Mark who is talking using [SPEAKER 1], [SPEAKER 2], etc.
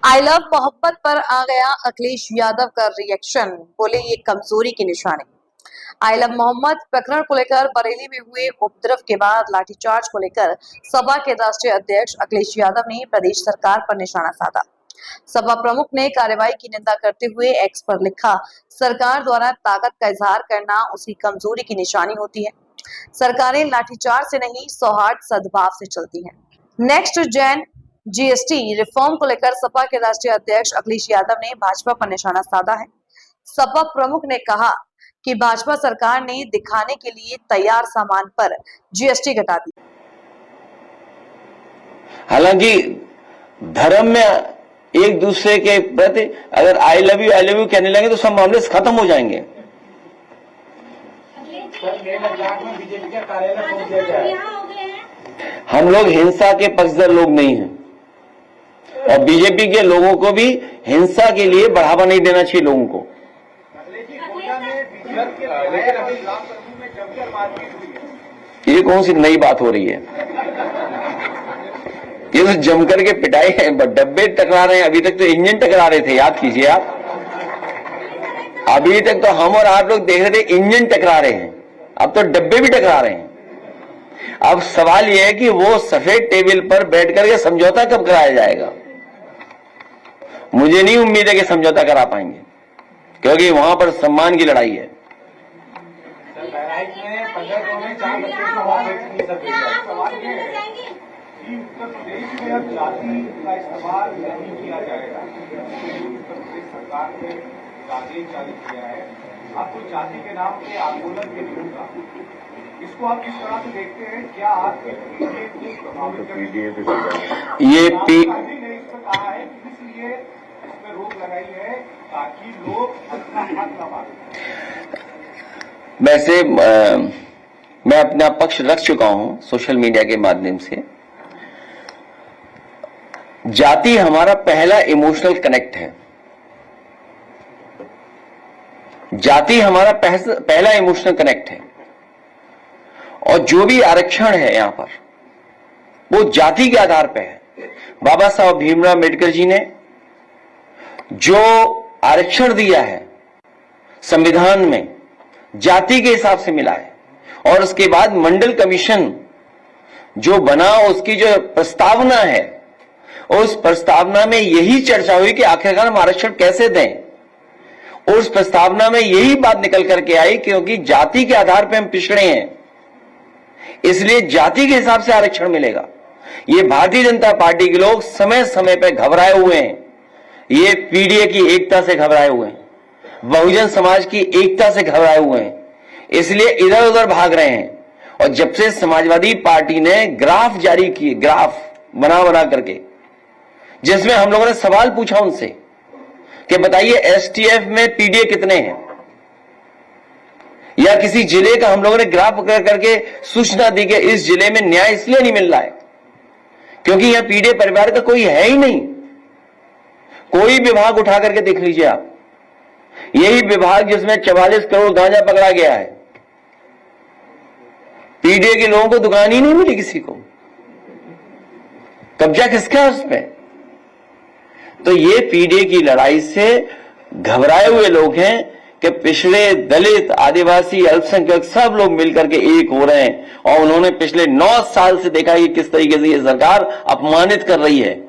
[SPEAKER 1] I love मोहब्बत पर आ गया अखिलेश यादव का रिएक्शन, बोले ये कमजोरी की निशानी। आई लव मोहम्मद प्रकरण को लेकर बरेली में हुए उपद्रव के बाद लाठीचार्ज को लेकर सपा के राष्ट्रीय अध्यक्ष अखिलेश यादव ने प्रदेश सरकार पर निशाना साधा। सपा प्रमुख ने कार्रवाई की निंदा करते हुए एक्स पर लिखा, सरकार द्वारा ताकत का इजहार करना उसकी कमजोरी की निशानी होती है। सरकारें लाठीचार्ज से नहीं, सौहार्द सद्भाव से चलती है। नेक्स्ट जेन जीएसटी रिफॉर्म को लेकर सपा के राष्ट्रीय अध्यक्ष अखिलेश यादव ने भाजपा पर निशाना साधा है। सपा प्रमुख ने कहा कि भाजपा सरकार ने दिखाने के लिए तैयार सामान पर जीएसटी घटा दी।
[SPEAKER 2] हालांकि धर्म में एक दूसरे के प्रति अगर आई लव यू कहने लगे तो सब मामले खत्म हो जाएंगे। हम लोग हिंसा के पक्षधर लोग नहीं हैं और बीजेपी के लोगों को भी हिंसा के लिए बढ़ावा नहीं देना चाहिए लोगों को। ये कौन सी नई बात हो रही है? ये तो जमकर के पिटाई है, डब्बे टकरा रहे हैं। अभी तक तो इंजन टकरा रहे थे, याद कीजिए आप। अभी तक तो हम और आप लोग देख रहे थे इंजन टकरा रहे हैं, अब तो डब्बे भी टकरा रहे हैं। अब सवाल यह है कि वो सफेद टेबल पर बैठ करके समझौता कब कराया जाएगा। मुझे नहीं उम्मीद है कि समझौता करा पाएंगे, क्योंकि वहां पर सम्मान की लड़ाई है।
[SPEAKER 3] उत्तर प्रदेश में अब जाति का इस्तेमाल नहीं किया जाएगा। उत्तर प्रदेश सरकार ने आदेश जारी किया है, आपको जाति के नाम के आंदोलन के विरुद्ध का इसको आप किस तरह से देखते हैं? क्या आपके
[SPEAKER 2] ये
[SPEAKER 3] गांधी ने इस पर कहा है कि इसलिए इस पर रोक लगाई है ताकि लोग अपना हक न मांगे।
[SPEAKER 2] वैसे मैं अपना पक्ष रख चुका हूं सोशल मीडिया के माध्यम से। जाति हमारा पहला इमोशनल कनेक्ट है। जाति हमारा पहला इमोशनल कनेक्ट है और जो भी आरक्षण है यहां पर वो जाति के आधार पर है। बाबा साहब भीमराव अम्बेडकर जी ने जो आरक्षण दिया है संविधान में, जाति के हिसाब से मिला है। और उसके बाद मंडल कमीशन जो बना, उसकी जो प्रस्तावना है, उस प्रस्तावना में यही चर्चा हुई कि आखिरकार हम आरक्षण कैसे दें। उस प्रस्तावना में यही बात निकल करके आई, क्योंकि जाति के आधार पर हम पिछड़े हैं, इसलिए जाति के हिसाब से आरक्षण मिलेगा। ये भारतीय जनता पार्टी के लोग समय समय पर घबराए हुए हैं। ये पीडीए की एकता से घबराए हुए हैं, बहुजन समाज की एकता से घबराए हुए हैं, इसलिए इधर उधर भाग रहे हैं। और जब से समाजवादी पार्टी ने ग्राफ जारी किए, ग्राफ बना करके, जिसमें हम लोगों ने सवाल पूछा उनसे कि बताइए एसटीएफ में पीडीए कितने हैं, या किसी जिले का हम लोगों ने ग्राफ करके सूचना दी कि इस जिले में न्याय इसलिए नहीं मिल रहा है क्योंकि यहां पीडीए परिवार का कोई है ही नहीं। कोई विभाग उठा करके देख लीजिए आप, यही विभाग जिसमें 44 करोड़ गांजा पकड़ा गया है, पीडीए के लोगों को दुकान ही नहीं मिली, किसी को। कब्जा किसका है उस पर? तो ये पीडीए की लड़ाई से घबराए हुए लोग हैं कि पिछड़े, दलित, आदिवासी, अल्पसंख्यक सब लोग मिलकर के एक हो रहे हैं। और उन्होंने पिछले 9 साल से देखा कि किस तरीके से ये सरकार अपमानित कर रही है।